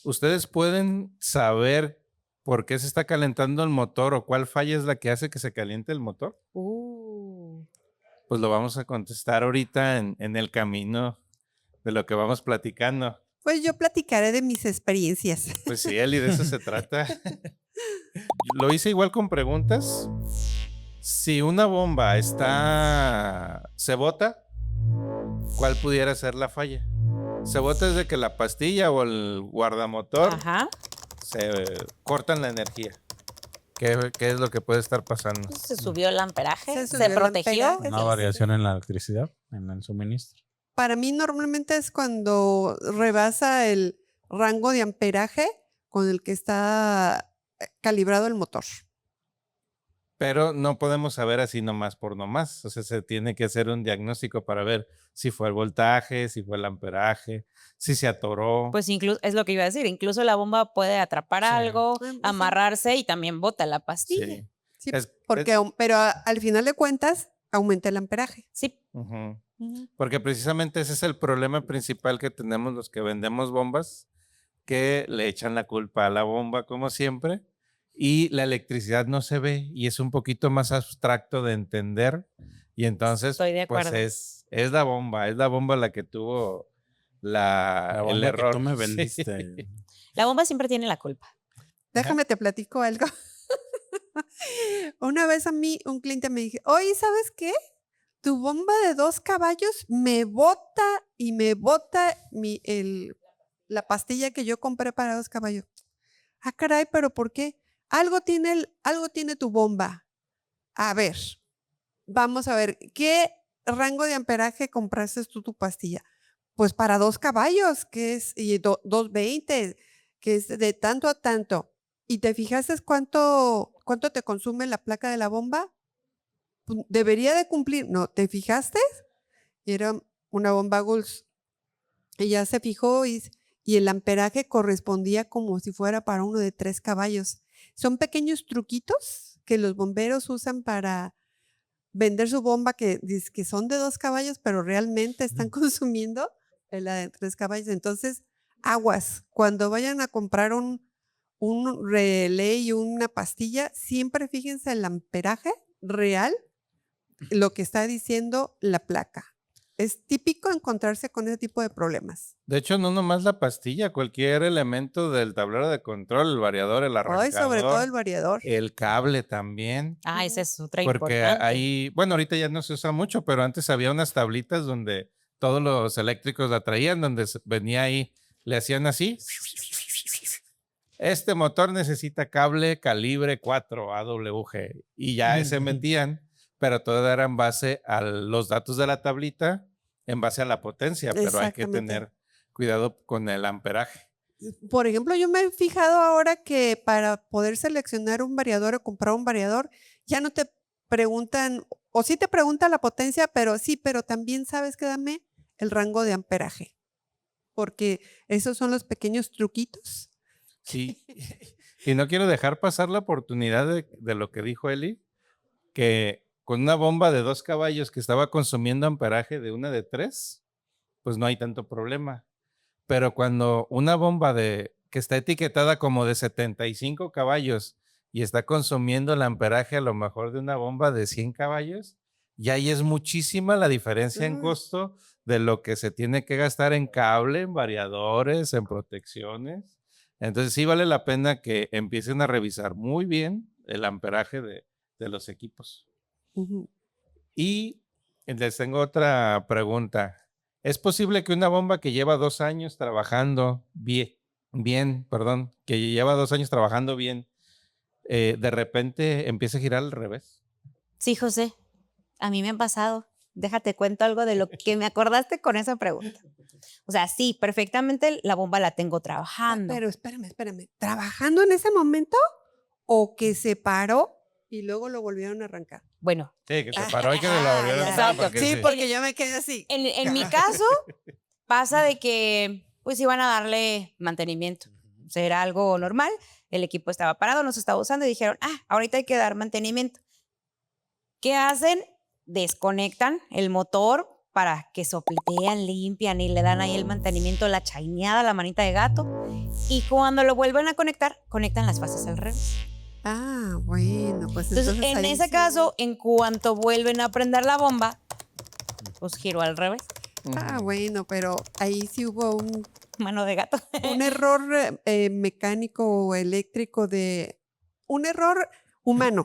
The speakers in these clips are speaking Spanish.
¿Ustedes pueden saber por qué se está calentando el motor o cuál falla es la que hace que se caliente el motor? Uh. Pues lo vamos a contestar ahorita en el camino de lo que vamos platicando. Pues yo platicaré de mis experiencias. Pues sí, Eli, de eso se trata. Lo hice igual con preguntas. Si una bomba se bota, ¿cuál pudiera ser la falla? Se bota desde que la pastilla o el guardamotor Ajá. se cortan la energía. ¿Qué es lo que puede estar pasando? Pues se subió el amperaje, Se se, subió el protegió. amperaje. Una variación en la electricidad, en el suministro. Para mí normalmente es cuando rebasa el rango de amperaje con el que está calibrado el motor. Pero no podemos saber así nomás por nomás. O sea, se tiene que hacer un diagnóstico para ver si fue el voltaje, si fue el amperaje, si se atoró. Pues incluso, es lo que iba a decir, incluso la bomba puede atrapar Sí. algo, Sí. amarrarse y también bota la pastilla. Sí. Sí, Es- porque, pero al final de cuentas aumenta el amperaje. Sí. Ujú. Ujú. Porque precisamente ese es el problema principal que tenemos los que vendemos bombas, que le echan la culpa a la bomba como siempre y la electricidad no se ve y es un poquito más abstracto de entender y entonces Estoy de pues acuerdo. es la bomba la que tuvo La el bomba que error. tú me Sí. vendiste. La bomba siempre tiene la culpa. Déjame te platico algo. Una vez a mí un cliente me dijo, oye, ¿sabes qué? Tu bomba de 2 caballos me bota y me bota la pastilla que yo compré para 2 caballos. Ah, caray, pero ¿por qué? Algo tiene tu bomba. A ver, vamos a ver, ¿qué rango de amperaje compraste tú tu pastilla? Pues para 2 caballos, que es, y 220, que es de tanto a tanto. ¿Y te fijaste cuánto te consume la placa de la bomba? Pues, debería de cumplir. No, ¿te fijaste? Y era una bomba Gulls. Ella se fijó y el amperaje correspondía como si fuera para uno de 3 caballos. Son pequeños truquitos que los bomberos usan para vender su bomba que dice que son de 2 caballos, pero realmente están consumiendo la de 3 caballos. Entonces, aguas, cuando vayan a comprar un relé y una pastilla, siempre fíjense el amperaje real, lo que está diciendo la placa. Es típico encontrarse con ese tipo de problemas. De hecho, no nomás la pastilla, cualquier elemento del tablero de control, el variador, el Hoy, sobre todo el arrancador, variador. el cable también. Ah, esa es otra Porque importante. ahí, bueno, ahorita ya no se usa mucho, pero antes había unas tablitas donde todos los eléctricos la traían, donde venía ahí, le hacían así. Este motor necesita cable calibre 4 AWG y ya se metían, pero todo era en base a los datos de la tablita, en base a la potencia, pero hay que Exactamente. tener cuidado con el amperaje. Por ejemplo, yo me he fijado ahora que para poder seleccionar un variador o comprar un variador, ya no te preguntan, o sí te preguntan la potencia, pero sí, pero también sabes que dame el rango de amperaje, porque esos son los pequeños truquitos. Sí, y no quiero dejar pasar la oportunidad de lo que dijo Eli, que con una bomba de 2 caballos que estaba consumiendo amperaje de una de 3, pues no hay tanto problema. Pero cuando una bomba que está etiquetada como de 75 caballos y está consumiendo el amperaje a lo mejor de una bomba de 100 caballos, ya ahí es muchísima la diferencia en Uy. costo de lo que se tiene que gastar en cable, en variadores, en protecciones. Entonces sí vale la pena que empiecen a revisar muy bien el amperaje de los equipos. Ujú. Y les tengo otra pregunta. ¿Es posible que una bomba que lleva 2 años trabajando que lleva 2 años trabajando bien, de repente empiece a girar al revés? Sí, José, a mí me han pasado. Déjate cuento algo de lo que me acordaste con esa pregunta. O sea, sí, perfectamente la bomba la tengo trabajando. Pero espérame. ¿Trabajando en ese momento o que se paró y luego lo volvieron a arrancar? Bueno, Sí, que se paró y que se la volvieron a Exacto. parar, porque Sí, sí. porque yo me quedé así. en mi caso pasa de que pues iban a darle mantenimiento. O sea, era algo normal. El equipo estaba parado, no se estaba usando y dijeron, ahorita hay que dar mantenimiento. ¿Qué hacen? Desconectan el motor, para que sopletean, limpian y le dan ahí el mantenimiento, la chaineada, la manita de gato. Y cuando lo vuelven a conectar, conectan las fases al revés. Ah, bueno, pues Entonces, entonces en ahí ese sí. caso, en cuanto vuelven a prender la bomba, pues giro al revés. Ah, bueno, pero ahí sí hubo Mano de gato. un error mecánico o eléctrico un error humano,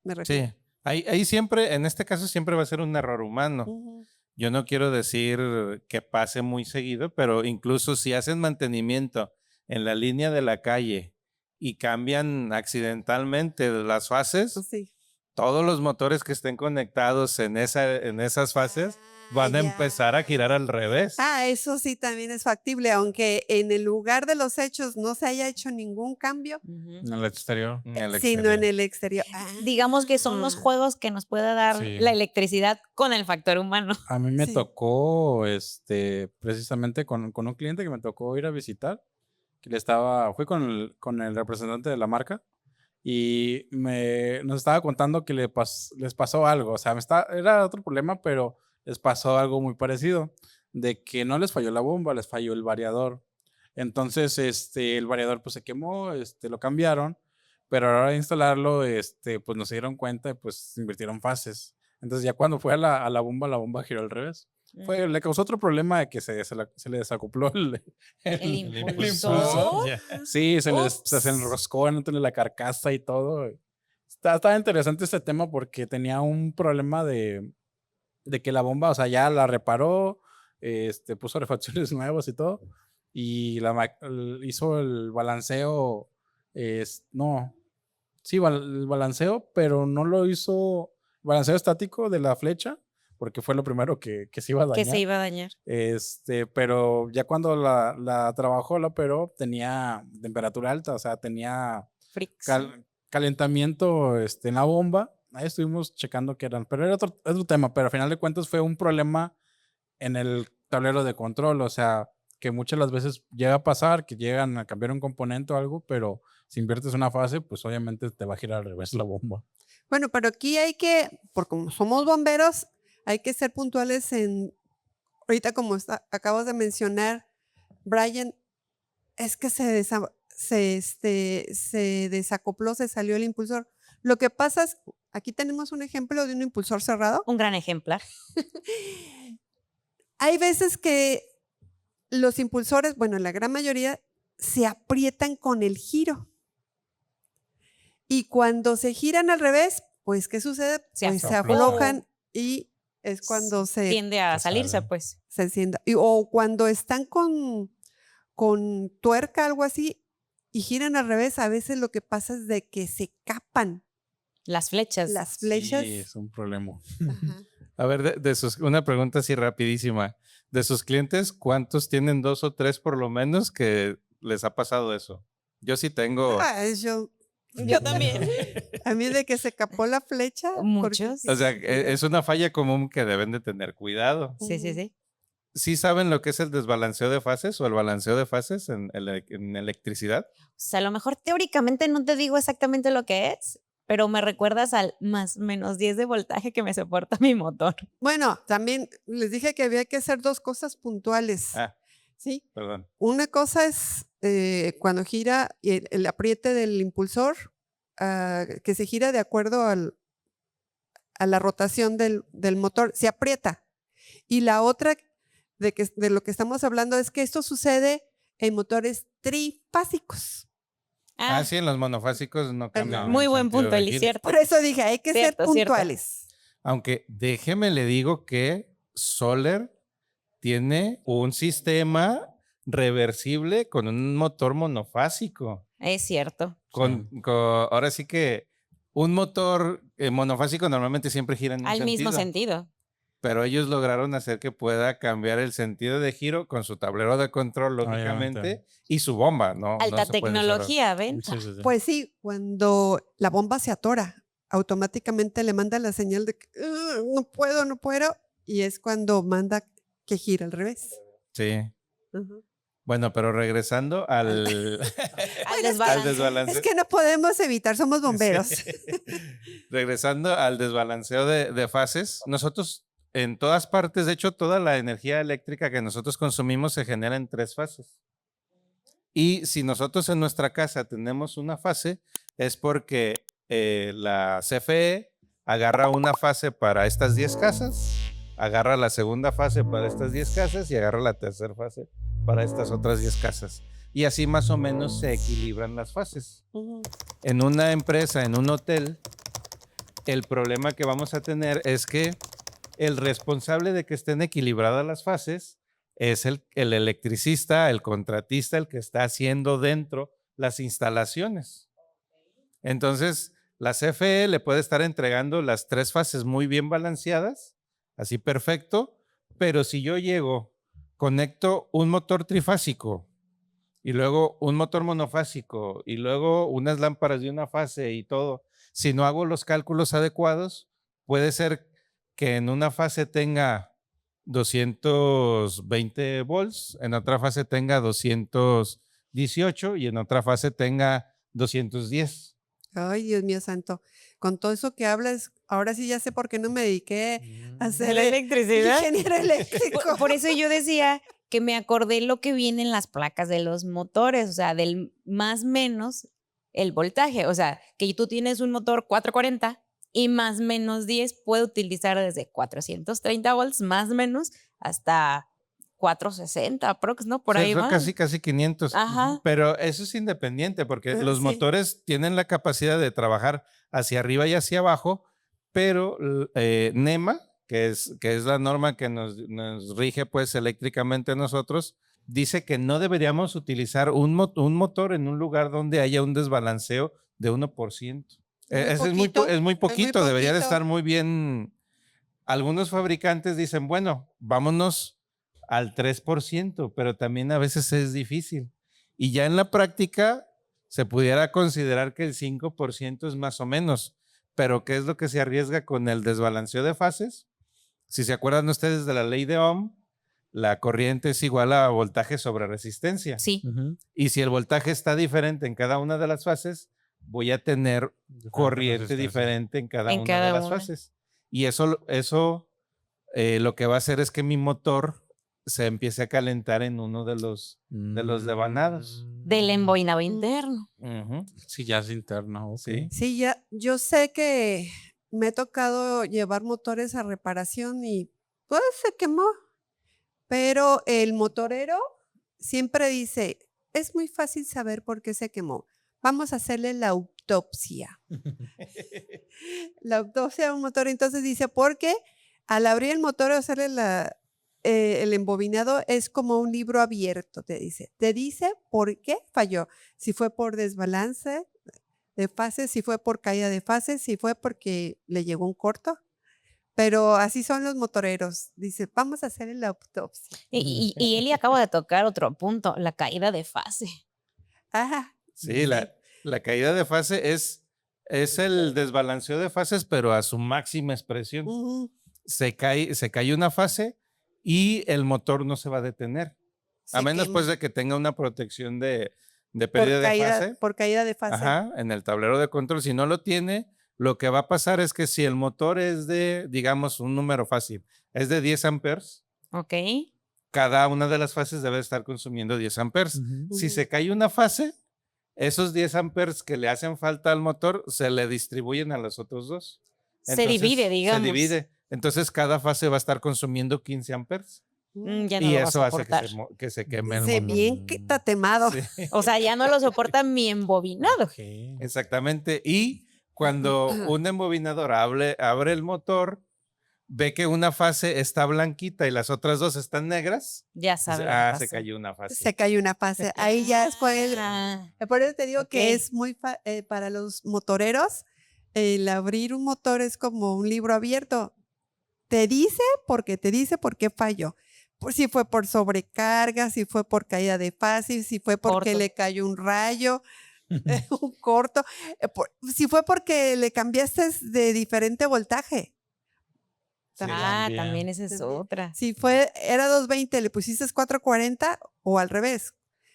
me refiero. Sí, ahí siempre, en este caso siempre va a ser un error humano. Ujú. Yo no quiero decir que pase muy seguido, pero incluso si hacen mantenimiento en la línea de la calle y cambian accidentalmente las fases, Sí. todos los motores que estén conectados en esas fases van a ya. empezar a girar al revés. Ah, eso sí también es factible, aunque en el lugar de los hechos no se haya hecho ningún cambio, Ujú. En el exterior. En el sino exterior. en el exterior. Digamos que son los juegos que nos puede dar Sí. la electricidad con el factor humano. A mí me Sí. tocó, precisamente con un cliente que me tocó ir a visitar, fui con el representante de la marca y nos estaba contando que les pasó algo, o sea, era otro problema, pero les pasó algo muy parecido, de que no les falló la bomba, les falló el variador. Entonces, el variador pues se quemó, lo cambiaron, pero a la hora de instalarlo, pues no se dieron cuenta y pues invirtieron fases. Entonces ya cuando fue a la bomba giró al revés. Le causó otro problema de que se le desacopló El impulsor. impulsor. Ya. Sí, se Ups. enroscó entre la carcasa y todo. Estaba interesante este tema porque tenía un problema de que la bomba, o sea, ya la reparó, puso refacciones nuevas y todo, y hizo el balanceo, no, sí, el balanceo, pero no lo hizo balanceo estático de la flecha, porque fue lo primero que se iba a Que dañar. se iba a dañar. Pero ya cuando la trabajó, la operó, tenía temperatura alta, o sea, tenía Fricción. calentamiento en la bomba. Ahí estuvimos checando qué eran, pero era otro tema, pero al final de cuentas fue un problema en el tablero de control, o sea, que muchas las veces llega a pasar que llegan a cambiar un componente o algo, pero si inviertes una fase, pues obviamente te va a girar al revés la bomba. Bueno, pero aquí porque como somos bomberos, hay que ser puntuales ahorita como acabas de mencionar, Brian, es que se desacopló, se salió el impulsor. Lo que pasa es, aquí tenemos un ejemplo de un impulsor cerrado. Un gran ejemplar. Hay veces que los impulsores, bueno, la gran mayoría, se aprietan con el giro. Y cuando se giran al revés, pues, ¿qué sucede? Pues se aflojan y es cuando tiende a salirse, sale. pues. se encienda. O cuando están con tuerca, algo así, y giran al revés, a veces lo que pasa es de que se capan Las flechas. las flechas. Sí, es un problema. Ajá. A ver, una pregunta así rapidísima. De sus clientes, ¿cuántos tienen 2 o 3 por lo menos que les ha pasado eso? Yo sí tengo. Yo también. A mí de que se capó la flecha. Muchos. O sea, es una falla común que deben de tener cuidado. Sí, sí, sí. ¿Sí saben lo que es el desbalanceo de fases o el balanceo de fases en electricidad? O sea, a lo mejor teóricamente no te digo exactamente lo que es, pero me recuerdas al +/- 10 de voltaje que me soporta mi motor. Bueno, también les dije que había que hacer dos cosas puntuales. Ah, ¿Sí? perdón. Una cosa es cuando gira y el apriete del impulsor, que se gira de acuerdo a la rotación del motor, se aprieta. Y la otra de lo que estamos hablando es que esto sucede en motores trifásicos. Ah, sí, en los monofásicos no cambia. Muy el buen sentido punto, de Eli, giro. cierto. Por eso dije, hay que Cierto, ser cierto. puntuales. Aunque déjeme le digo que Soler tiene un sistema reversible con un motor monofásico. Es cierto. Ahora sí que un motor monofásico normalmente siempre gira en un Al mismo sentido. sentido. Pero ellos lograron hacer que pueda cambiar el sentido de giro con su tablero de control, Obviamente. lógicamente, y su bomba, ¿no? Alta se puede tecnología, ¿ven? Sí, sí, sí. Pues sí, cuando la bomba se atora, automáticamente le manda la señal de que no puedo, y es cuando manda que gira al revés. Sí. Ujú. Bueno, pero regresando al Al desbalance. desbalance. Es que no podemos evitar, somos bomberos. Regresando al desbalanceo de fases, nosotros en todas partes, de hecho, toda la energía eléctrica que nosotros consumimos se genera en 3 fases. Y si nosotros en nuestra casa tenemos una fase, es porque la CFE agarra una fase para estas 10 casas, agarra la segunda fase para estas 10 casas y agarra la tercera fase para estas otras 10 casas. Y así más o menos se equilibran las fases. En una empresa, en un hotel, el problema que vamos a tener es que el responsable de que estén equilibradas las fases es el electricista, el contratista, el que está haciendo dentro las instalaciones. Entonces, la CFE le puede estar entregando las 3 fases muy bien balanceadas, así perfecto, pero si yo llego, conecto un motor trifásico y luego un motor monofásico y luego unas lámparas de una fase y todo, si no hago los cálculos adecuados, puede ser que en una fase tenga 220 volts, en otra fase tenga 218 y en otra fase tenga 210. Ay, Dios mío santo. Con todo eso que hablas, ahora sí ya sé por qué no me dediqué a ser ¿La electricidad? ingeniero eléctrico. Por eso yo decía que me acordé lo que viene en las placas de los motores, o sea, del más menos el voltaje. O sea, que tú tienes un motor 440 y más menos 10 puede utilizar desde 430 volts más menos hasta 460 aprox, ¿no? Por O sea, ahí son va. casi 500. Ajá. Pero eso es independiente porque los Sí. motores tienen la capacidad de trabajar hacia arriba y hacia abajo, pero NEMA, que es la norma que nos rige pues eléctricamente a nosotros, dice que no deberíamos utilizar un motor en un lugar donde haya un desbalanceo de 1%. Es muy poquito, debería de poquito. estar muy bien. Algunos fabricantes dicen, bueno, vámonos al 3%, pero también a veces es difícil. Y ya en la práctica se pudiera considerar que el 5% es más o menos. Pero ¿qué es lo que se arriesga con el desbalanceo de fases? Si se acuerdan ustedes de la ley de Ohm, la corriente es igual a voltaje sobre resistencia. Sí. Y si el voltaje está diferente en cada una de las fases, voy a tener corriente diferente en cada En una cada de las una. fases. Y eso lo que va a hacer es que mi motor se empiece a calentar en uno de los devanados. Del embobinado interno. Ujú. Sí, ya es interno. Ok. Sí. Sí, ya, yo sé que me ha tocado llevar motores a reparación y pues se quemó. Pero el motorero siempre dice, es muy fácil saber por qué se quemó. Vamos a hacerle la autopsia. La autopsia a un motor. Entonces dice, porque al abrir el motor o hacerle el embobinado es como un libro abierto, te dice. Te dice por qué falló. Si fue por desbalance de fases, si fue por caída de fases, si fue porque le llegó un corto. Pero así son los motoreros. Dice, vamos a hacerle la autopsia. Y Eli acaba de tocar otro punto, la caída de fase. Ajá. Sí, la caída de fase es el desbalanceo de fases, pero a su máxima expresión. Ujú. Se cae una fase y el motor no se va a detener. A Se menos quema. pues de que tenga una protección de pérdida de fase. Por caída de fase. Ajá, en el tablero de control. Si no lo tiene, lo que va a pasar es que si el motor es de, digamos, un número fácil, es de 10 amperes, Ok. cada una de las fases debe estar consumiendo 10 amperes. Si Ujú. se cae una fase, esos 10 amperes que le hacen falta al motor se le distribuyen a los otros dos. Se divide, digamos. Se divide. Entonces cada fase va a estar consumiendo 15 amperes. Ya no Y lo va a eso hace soportar. que se queme el Dice motor. bien que tatemado. Sí, O sea, ya no lo soporta mi embobinado. Ok. exactamente. Y cuando un embobinador abre el motor, ve que una fase está blanquita y las otras dos están negras. Ya Dice, sabe. lo que se pasó. cayó una fase. Se cayó una fase. Ahí ya es Ah, por eso te digo ok. que es muy para los motoreros, el abrir un motor es como un libro abierto. Te dice por qué falló. Si fue por sobrecarga, si fue por caída de fase, si fue porque Corto. le cayó un rayo, un corto, si fue porque le cambiaste de diferente voltaje. También esa es También. otra. Si era 220, le pusiste 440 o al revés.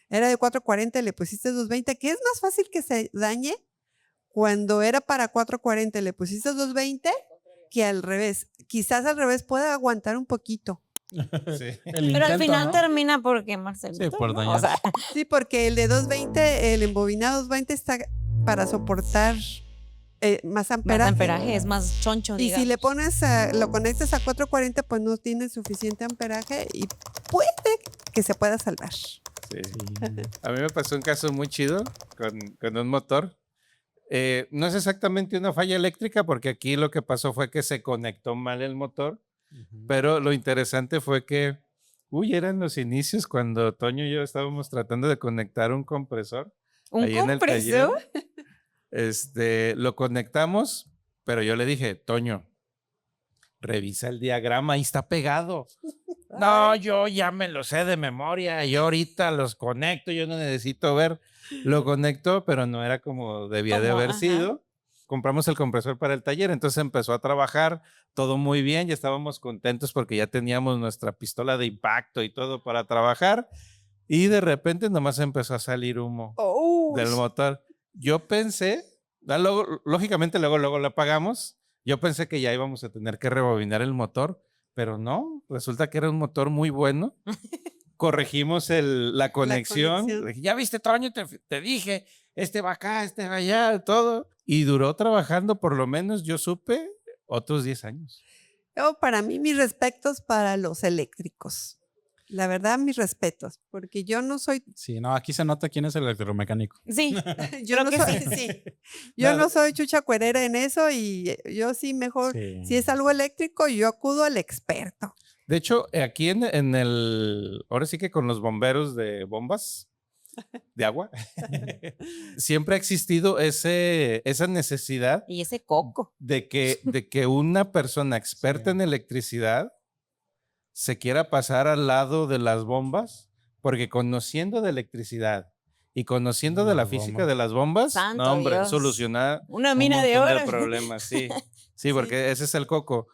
Era de 440, le pusiste 220, que es más fácil que se dañe cuando era para 440, le pusiste 220 que al revés. Quizás al revés pueda aguantar un poquito. Sí. Pero al final termina por quemarse el Sí, motor, por ¿no? dañar. O sea, Sí, porque el de 220, el embobinado 220 está para soportar más más amperaje. amperaje, es más choncho, Y si le digamos. pones, lo conectas a 440, pues no tiene suficiente amperaje y puede que se pueda salvar. Sí. A mí me pasó un caso muy chido con un motor. No es exactamente una falla eléctrica porque aquí lo que pasó fue que se conectó mal el motor, pero lo interesante fue que, eran los inicios cuando Toño y yo estábamos tratando de conectar un compresor. ¿Un ahí en el taller. compresor? Lo conectamos, pero yo le dije, Toño, revisa el diagrama, ahí está pegado. No, yo ya me lo sé de memoria, yo ahorita los conecto, yo no necesito ver. Lo conectó, pero no era como debía de Como, haber ajá. sido. Compramos el compresor para el taller, entonces empezó a trabajar todo muy bien, ya estábamos contentos porque ya teníamos nuestra pistola de impacto y todo para trabajar y de repente nomás empezó a salir humo del motor. Yo pensé, lógicamente luego lo apagamos, yo pensé que ya íbamos a tener que rebobinar el motor, pero no, resulta que era un motor muy bueno. Corregimos la conexión. conexión. Ya viste, Toño, te dije, este va acá, este va allá, todo. Y duró trabajando, por lo menos yo supe, otros 10 años. Para mí, mis respetos para los eléctricos. La verdad, mis respetos, porque yo no soy, Sí, no, aquí se nota quién es el electromecánico. Sí, yo Creo no que soy, sí. sí. Yo Nada. no soy chucha cuerera en eso y yo sí mejor, Sí. si es algo eléctrico, yo acudo al experto. De hecho, aquí ahora sí que con los bomberos de bombas de agua, siempre ha existido esa necesidad y ese coco. de que una persona experta en electricidad se quiera pasar al lado de las bombas, porque conociendo de electricidad y conociendo de la Las física bombas. de las bombas, Santo no, hombre, Dios. soluciona Una un mina de montón oro. problemas, sí. Sí, porque ese es el coco.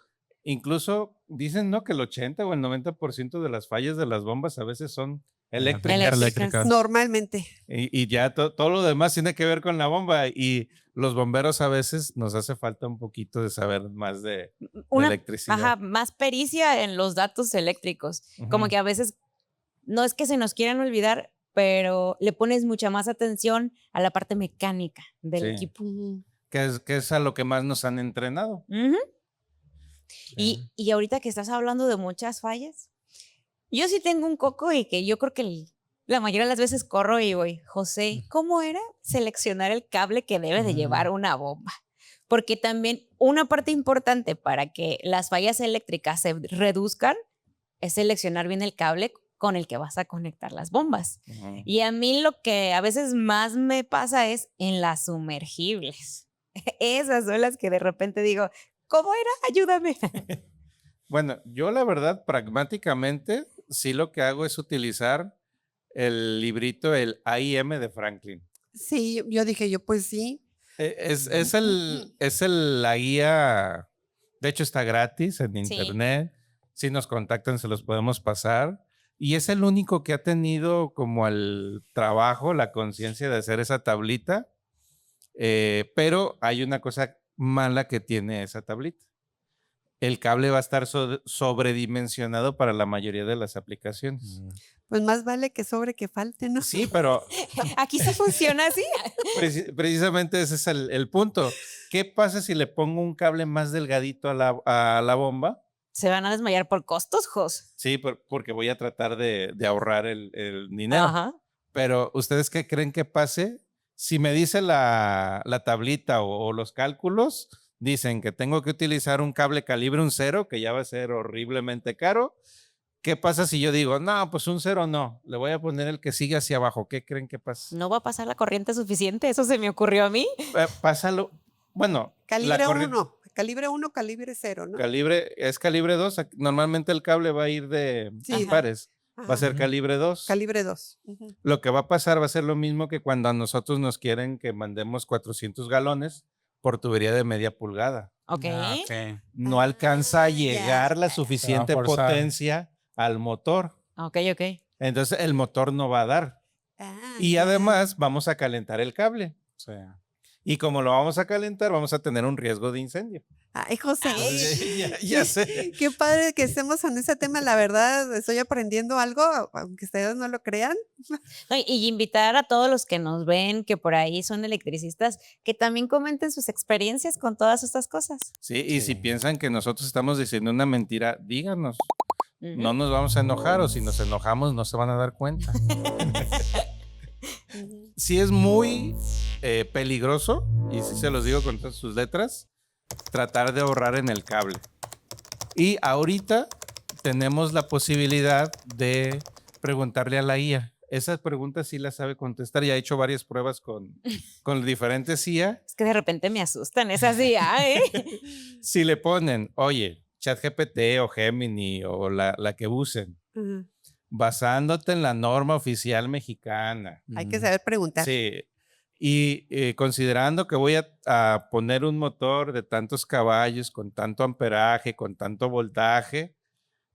Incluso dicen, ¿no?, que el 80 o el 90% de las fallas de las bombas a veces son eléctricas. Eléctricas. Normalmente. Y ya todo lo demás tiene que ver con la bomba. Y los bomberos a veces nos hace falta un poquito de saber más de electricidad. Ajá, más pericia en los datos eléctricos. Como Ujú. que a veces no es que se nos quieran olvidar, pero le pones mucha más atención a la parte mecánica del Sí. equipo. Que es a lo que más nos han entrenado. Ujú. Y ahorita que estás hablando de muchas fallas, yo sí tengo un coco y que yo creo que la mayoría de las veces corro y voy, José, ¿cómo era seleccionar el cable que debe de llevar una bomba? Porque también una parte importante para que las fallas eléctricas se reduzcan es seleccionar bien el cable con el que vas a conectar las bombas. Ujú. Y a mí lo que a veces más me pasa es en las sumergibles. Esas son las que de repente digo, ¿cómo era? Ayúdame. Bueno, yo la verdad, pragmáticamente, sí lo que hago es utilizar el librito, el AIM de Franklin. Sí, yo dije, yo pues sí. Es la guía, de hecho está gratis en Sí. internet. Si nos contactan se los podemos pasar. Y es el único que ha tenido como el trabajo, la conciencia de hacer esa tablita. Pero hay una cosa mala que tiene esa tablita. El cable va a estar sobredimensionado para la mayoría de las aplicaciones. Pues más vale que sobre que falte, ¿no? Sí, pero Aquí se funciona así. precisamente ese es el punto. ¿Qué pasa si le pongo un cable más delgadito a la bomba? Se van a desmayar por costos, Jos. Sí, porque voy a tratar de ahorrar el dinero. Ajá. Pero ¿ustedes qué creen que pase? Si me dice la tablita o los cálculos, dicen que tengo que utilizar un cable calibre 1.0, que ya va a ser horriblemente caro. ¿Qué pasa si yo digo, no, pues 1.0 no, le voy a poner el que sigue hacia abajo? ¿Qué creen que pasa? No va a pasar la corriente suficiente, eso se me ocurrió a mí. Pásalo. Bueno, Calibre 1, calibre 1, calibre 0, ¿no? es calibre 2. Normalmente el cable va a ir de Sí. pares. Va a ser Ujú. calibre 2. Calibre 2. Lo que va a pasar va a ser lo mismo que cuando a nosotros nos quieren que mandemos 400 galones por tubería de media pulgada. Ok. Ah, ok. No alcanza a ya. llegar la suficiente forzar. potencia al motor. Ok. Entonces el motor no va a dar. Y además vamos a calentar el cable. Sí. Y como lo vamos a calentar, vamos a tener un riesgo de incendio. Ay, José. Entonces, ya sé. Qué padre que estemos en ese tema. La verdad, estoy aprendiendo algo, aunque ustedes no lo crean. No, y invitar a todos los que nos ven, que por ahí son electricistas, que también comenten sus experiencias con todas estas cosas. Sí, y si Sí. piensan que nosotros estamos diciendo una mentira, díganos. Ujú. No nos vamos a enojar, o si nos enojamos no se van a dar cuenta. Sí es muy peligroso, y sí se los digo con todas sus letras, tratar de ahorrar en el cable. Y ahorita tenemos la posibilidad de preguntarle a la IA. Esas preguntas sí las sabe contestar. Ya he hecho varias pruebas con diferentes IA. Es que de repente me asustan, es así, ¿eh? Si le ponen, oye, ChatGPT o Gemini o la que usen, Ujú. basándote en la norma oficial mexicana. Hay que saber preguntar. Sí. Y considerando que voy a poner un motor de tantos caballos, con tanto amperaje, con tanto voltaje,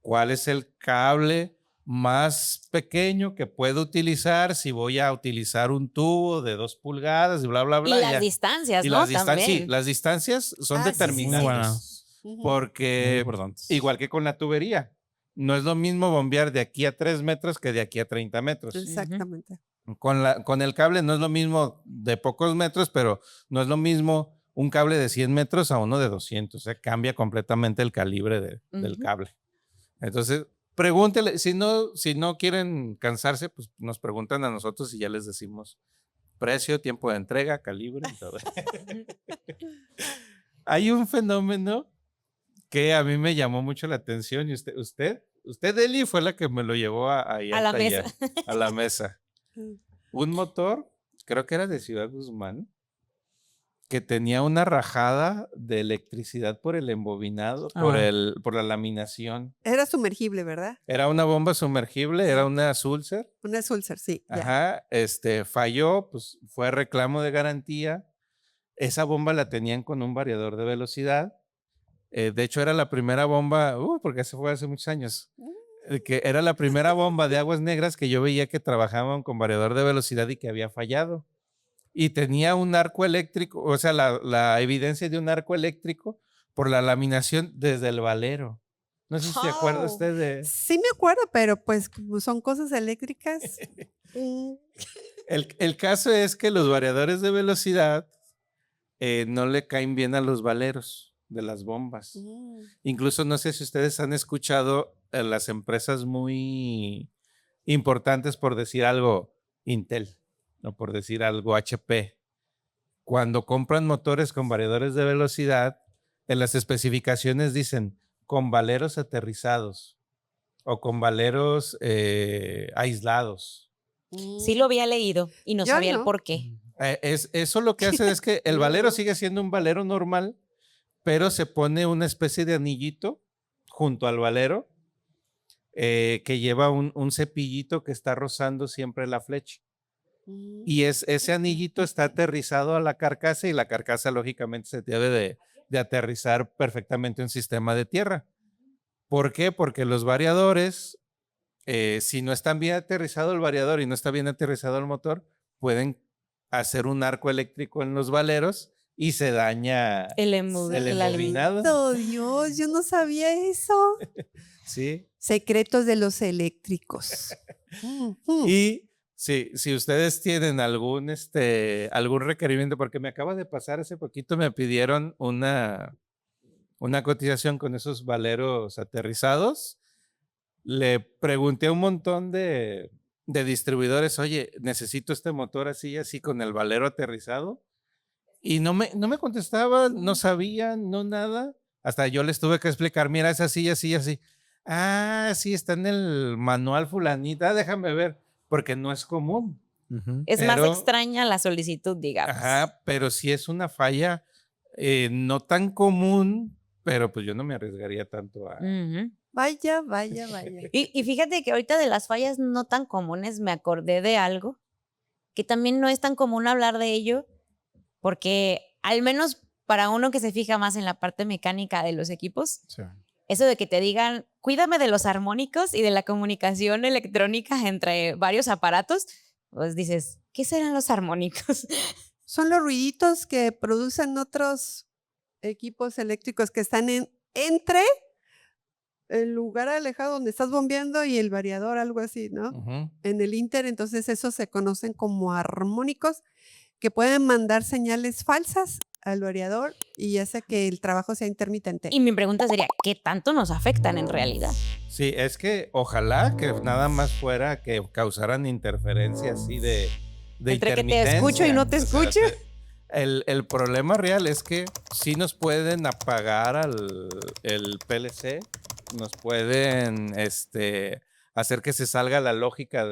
¿cuál es el cable más pequeño que puedo utilizar si voy a utilizar un tubo de 2 pulgadas y bla, bla, Y bla? las ya. distancias, Y ¿no? las distancias, sí, También. las distancias son Ah, sí, sí, sí. determinantes. Ujú. Muy Porque importantes. igual que con la tubería, no es lo mismo bombear de aquí a 3 metros que de aquí a 30 metros. Exactamente. Con el cable no es lo mismo de pocos metros, pero no es lo mismo un cable de 100 metros a uno de 200. Cambia completamente el calibre del Ujú. cable. Entonces, pregúntele, si no quieren cansarse, pues nos preguntan a nosotros y ya les decimos precio, tiempo de entrega, calibre y todo. Hay un fenómeno que a mí me llamó mucho la atención y usted, Eli, fue la que me lo llevó ahí A la hasta allá, mesa. a la mesa. Mm. Un motor, creo que era de Ciudad Guzmán, que tenía una rajada de electricidad por el embobinado, Ah. por la laminación. Era sumergible, ¿verdad? Era una bomba sumergible, era una Sulzer. Una Sulzer, sí. Ya. Ajá, falló, pues fue reclamo de garantía. Esa bomba la tenían con un variador de velocidad. De hecho, era la primera bomba, porque se fue hace muchos años, que era la primera bomba de aguas negras que yo veía que trabajaban con variador de velocidad y que había fallado. Y tenía un arco eléctrico, o sea, la evidencia de un arco eléctrico por la laminación desde el valero. No sé si se acuerda Oh. usted de... Sí me acuerdo, pero pues como son cosas eléctricas. El caso es que los variadores de velocidad no le caen bien a los valeros de las bombas. Incluso no sé si ustedes han escuchado las empresas muy importantes, por decir algo, Intel, o por decir algo, HP. Cuando compran motores con variadores de velocidad, en las especificaciones dicen con valeros aterrizados o con valeros aislados. Sí lo había leído y no Yo sabía el no. por qué. Eso lo que hace es que el valero sigue siendo un valero normal, pero se pone una especie de anillito junto al valero que lleva un cepillito que está rozando siempre la flecha. Y ese anillito está aterrizado a la carcasa y la carcasa lógicamente se debe de aterrizar perfectamente en un sistema de tierra. ¿Por qué? Porque los variadores, si no están bien aterrizado el variador y no está bien aterrizado el motor, pueden hacer un arco eléctrico en los valeros y se daña El el embobinado. Santo Dios, yo no sabía eso. Sí. Secretos de los eléctricos. Y si ustedes tienen algún requerimiento, porque me acaba de pasar hace poquito, me pidieron una cotización con esos valeros aterrizados. Le pregunté a un montón de distribuidores, oye, necesito este motor así y así con el valero aterrizado. Y no me contestaban, no sabían, no nada. Hasta yo les tuve que explicar, mira, es así, así, así. Ah, sí, está en el manual fulanita, déjame ver, porque no es común. Ujú. Es más Pero- extraña la solicitud, digamos. Ajá, pero sí es una falla no tan común, pero pues yo no me arriesgaría tanto a... Ujú. Vaya, vaya, vaya. Y fíjate que ahorita de las fallas no tan comunes me acordé de algo que también no es tan común hablar de ello, porque al menos para uno que se fija más en la parte mecánica de los equipos, Sí. eso de que te digan, cuídame de los armónicos y de la comunicación electrónica entre varios aparatos, pues dices, ¿qué serán los armónicos? son los ruiditos que producen otros equipos eléctricos que están entre el lugar alejado donde estás bombeando y el variador, algo así, ¿no? Ujú. En el inter, entonces esos se conocen como armónicos que pueden mandar señales falsas al variador y hace que el trabajo sea intermitente. Y mi pregunta sería, ¿qué tanto nos afectan en realidad? Sí, es que ojalá que nada más fuera que causaran interferencia así de Entre que te escucho y no te intermitencia. O sea, escucho. el problema real es que sí nos pueden apagar el PLC, nos pueden hacer que se salga la lógica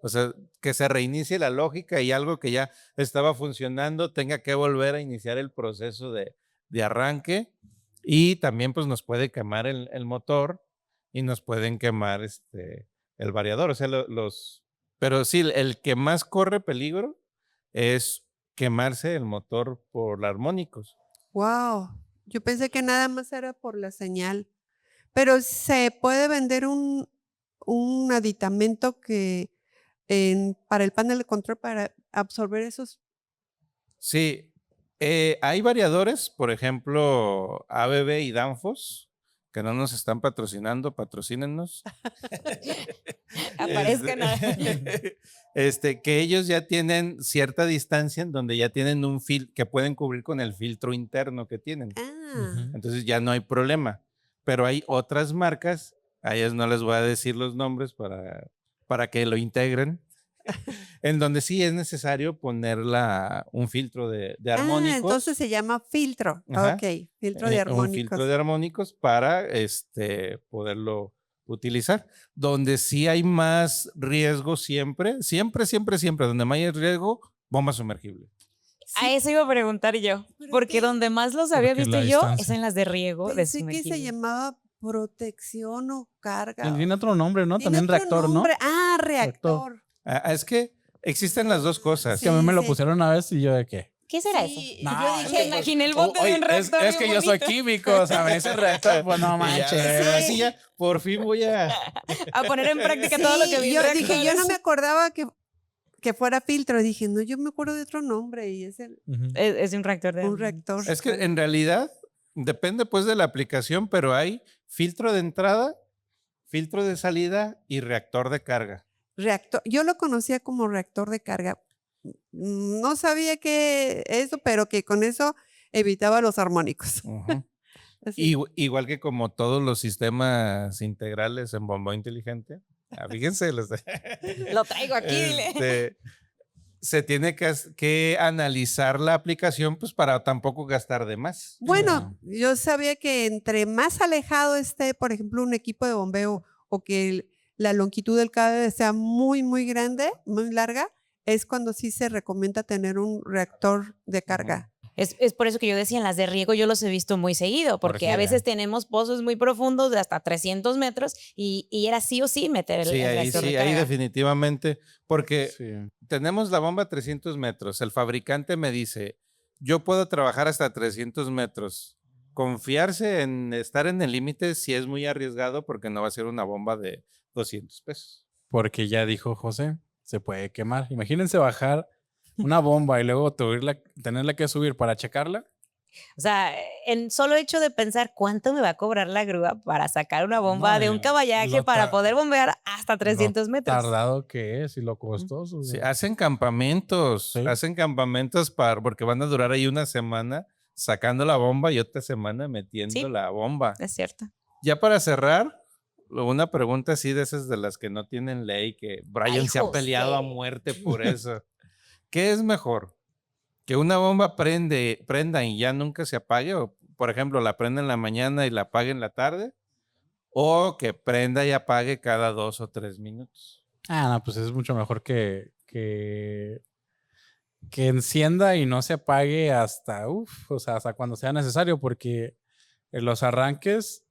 o sea, que se reinicie la lógica y algo que ya estaba funcionando tenga que volver a iniciar el proceso de arranque. Y también pues nos puede quemar el motor y nos pueden quemar el variador. O sea, pero sí, el que más corre peligro es quemarse el motor por armónicos. Wow, yo pensé que nada más era por la señal, pero se puede vender un aditamento para el panel de control para absorber esos. Sí, hay variadores, por ejemplo, ABB y Danfoss, que no nos están patrocinando, patrocínennos. Aparezcan. Que ellos ya tienen cierta distancia en donde ya tienen un que pueden cubrir con el filtro interno que tienen. Ah, Entonces ya no hay problema. Pero hay otras marcas, a ellas no les voy a decir los nombres para que lo integren, en donde sí es necesario poner un filtro de armónicos. entonces se llama filtro. Ajá. Ok, filtro de Un armónicos. filtro de armónicos para poderlo utilizar. Donde sí hay más riesgo siempre, donde más hay riesgo, bomba sumergible. A eso iba a preguntar yo, ¿Pero porque qué? donde más los había Porque visto la yo distancia. es en las de riego de Pensé que se sumergible. llamaba protección o carga. Tiene otro nombre, ¿no? Tiene También otro reactor, nombre. ¿no? Ah, reactor. Es que existen las dos cosas. Que a mí me lo Sí. pusieron una vez y yo de qué. ¿Qué será Sí, eso? yo No, dije, Me imaginé el bote de un reactor. Es que bien yo soy bonito. químico, o sea, me dice reactor, pues no Y ya, manches. sí, ya, por fin voy a... A poner en práctica todo lo que vi. yo en dije, yo no reactores. me acordaba que fuera filtro. Dije, no, yo me acuerdo de otro nombre y es Ujú. Es un reactor de un reactor. Es que en realidad depende pues de la aplicación, pero hay filtro de entrada, filtro de salida y reactor de carga. Reactor. Yo lo conocía como reactor de carga. No sabía que eso, pero que con eso evitaba los armónicos. Ujú. Así. Igual que como todos los sistemas integrales en bombeo inteligente. Fíjense, Lo traigo aquí, dile. se tiene que analizar la aplicación pues para tampoco gastar de más. Bueno, yo sabía que entre más alejado esté, por ejemplo, un equipo de bombeo o que la longitud del cable sea muy, muy grande, muy larga, es cuando sí se recomienda tener un reactor de carga. Es por eso que yo decía, en las de riego yo los he visto muy seguido, porque a Porque- veces tenemos pozos muy profundos de hasta 300 metros y era sí o sí meter el Sí, ahí reactor de sí, ahí carga. definitivamente, porque Sí. tenemos la bomba a 300 metros. El fabricante me dice, yo puedo trabajar hasta 300 metros. Confiarse en estar en el límite sí es muy arriesgado porque no va a ser una bomba de 200 pesos. Porque ya dijo José, se puede quemar. Imagínense bajar una bomba y luego tenerla que subir para checarla. O sea, en solo hecho de pensar cuánto me va a cobrar la grúa para sacar una bomba No, de un y caballaje lo para tar- poder bombear hasta 300 Lo metros. tardado que es y lo costoso. Sí, güey. hacen campamentos, Sí. porque van a durar ahí una semana sacando la bomba y otra semana metiendo Sí. la bomba. Es cierto. Ya para cerrar, una pregunta así de esas de las que no tienen ley, que Brian Ay, se ha peleado a José. muerte por eso. ¿Qué es mejor? ¿Que una bomba prenda y ya nunca se apague? O, por ejemplo, la prenda en la mañana y la apague en la tarde. ¿O que prenda y apague cada 2 o 3 minutos? No, pues es mucho mejor que encienda y no se apague hasta, o sea, hasta cuando sea necesario, porque en los arranques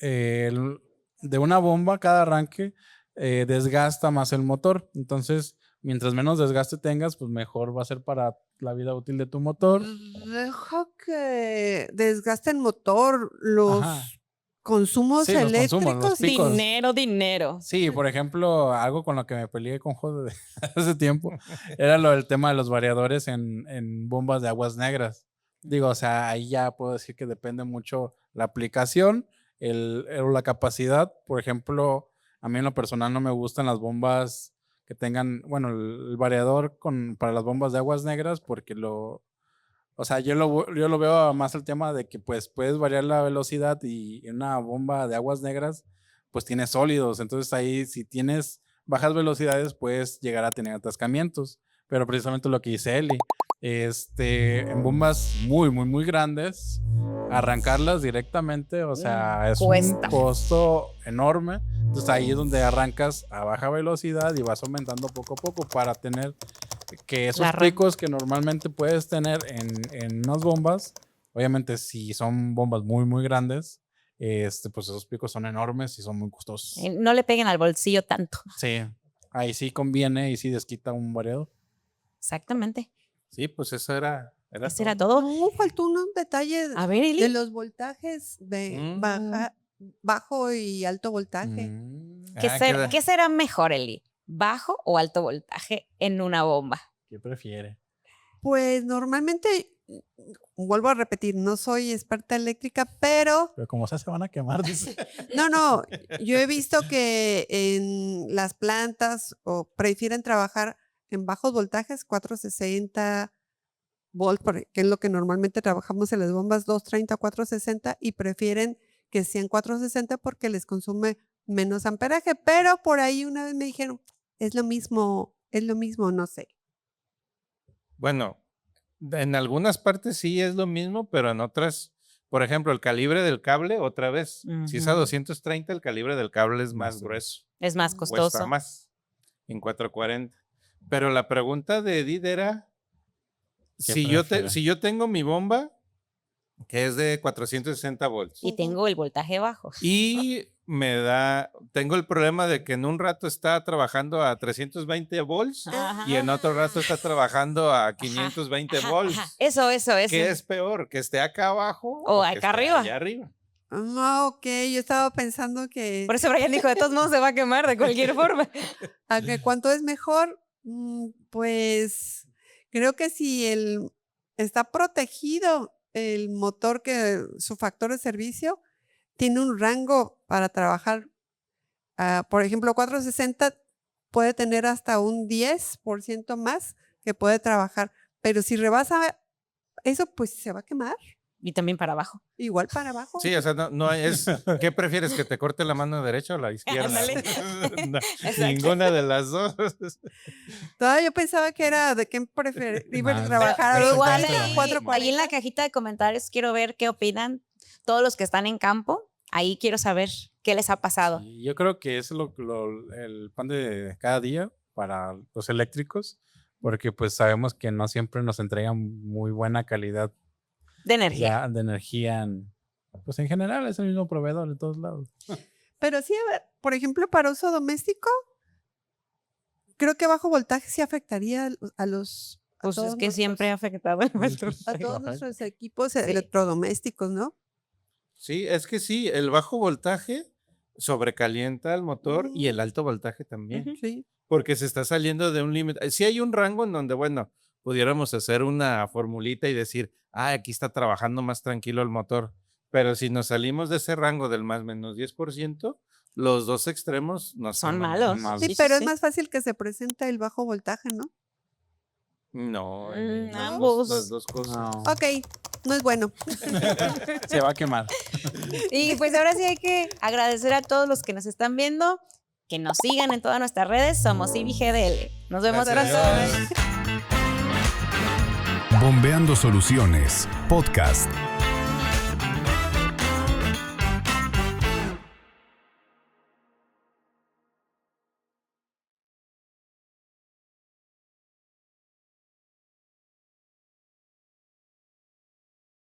de una bomba, cada arranque desgasta más el motor. Entonces, mientras menos desgaste tengas, pues mejor va a ser para la vida útil de tu motor. Deja que desgaste el motor, los Ajá. consumos Sí, los consumos, los eléctricos. picos. Dinero. Sí, por ejemplo, algo con lo que me peleé con Jode hace tiempo era lo del tema de los variadores en bombas de aguas negras. Digo, o sea, ahí ya puedo decir que depende mucho la aplicación, la capacidad. Por ejemplo, a mí en lo personal no me gustan las bombas que tengan, bueno, el variador para las bombas de aguas negras porque o sea, yo lo veo más el tema de que pues puedes variar la velocidad y en una bomba de aguas negras pues tienes sólidos. Entonces ahí si tienes bajas velocidades puedes llegar a tener atascamientos. Pero precisamente lo que dice Eli, en bombas muy, muy, muy grandes, arrancarlas directamente, o sea, es Cuesta. un costo enorme. Entonces ahí es donde arrancas a baja velocidad y vas aumentando poco a poco para tener que esos picos que normalmente puedes tener en unas bombas, obviamente si son bombas muy, muy grandes, pues esos picos son enormes y son muy costosos. No le peguen al bolsillo tanto. Sí, ahí sí conviene y sí desquita un variador. Exactamente. Sí, pues eso era Eso era todo. No, faltó un detalle A ver, Eli. de los voltajes de bajo y alto voltaje. ¿Qué será mejor, Eli? ¿Bajo o alto voltaje en una bomba? ¿Qué prefiere? Pues normalmente, vuelvo a repetir, no soy experta eléctrica, pero Pero como se van a quemar, dice. no, yo he visto que en las plantas prefieren trabajar en bajos voltajes, 460 volts, que es lo que normalmente trabajamos en las bombas, 230, 460, y prefieren que sean 460 porque les consume menos amperaje, pero por ahí una vez me dijeron, es lo mismo, no sé. Bueno, en algunas partes sí es lo mismo, pero en otras, por ejemplo, el calibre del cable, otra vez, si es a 230, el calibre del cable es más grueso. Es más costoso. Cuesta más en 440. Pero la pregunta de Edith era, si yo tengo mi bomba, que es de 460 volts, Y tengo el voltaje bajo. y tengo el problema de que en un rato está trabajando a 320 volts y en otro rato está trabajando a 520 volts. Eso. ¿Qué es peor? ¿Que esté acá abajo O que acá esté arriba? allá arriba? Ah, ok, yo estaba pensando que Por eso Brian dijo, de todos modos se va a quemar de cualquier forma. ¿a que cuánto es mejor? Pues creo que si está protegido el motor, que su factor de servicio tiene un rango para trabajar. Por ejemplo, 460 puede tener hasta un 10% más que puede trabajar, pero si rebasa eso, pues se va a quemar. Y también para abajo. Igual para abajo. Sí, o sea, no es. ¿Qué prefieres? ¿Que te corte la mano derecha o la izquierda? Ándale. No, ninguna de las dos. Todavía yo pensaba que era de quién iba a trabajar a Pero igual 440. ahí en la cajita de comentarios quiero ver qué opinan todos los que están en campo. Ahí quiero saber qué les ha pasado. Sí, yo creo que es el pan de cada día para los eléctricos, porque pues sabemos que no siempre nos entregan muy buena calidad De energía. de energía. Pues en general es el mismo proveedor en todos lados. Pero sí, a ver, por ejemplo, para uso doméstico, creo que bajo voltaje sí afectaría a los... Pues es que siempre ha afectado a nuestros. A todos nuestros equipos electrodomésticos, ¿no? Sí, es que sí, el bajo voltaje sobrecalienta el motor y el alto voltaje también. Sí. Porque se está saliendo de un límite. Sí hay un rango en donde, bueno, pudiéramos hacer una formulita y decir, aquí está trabajando más tranquilo el motor. Pero si nos salimos de ese rango del más menos 10%, los dos extremos no Son malos. Sí, pero es más fácil que se presente el bajo voltaje, ¿no? No, ambos. las dos cosas. No, Ok, no es bueno. se va a quemar. Y pues ahora sí hay que agradecer a todos los que nos están viendo, que nos sigan en todas nuestras redes. Somos IBGDL. Nos vemos Gracias. pronto. Bombeando Soluciones, podcast.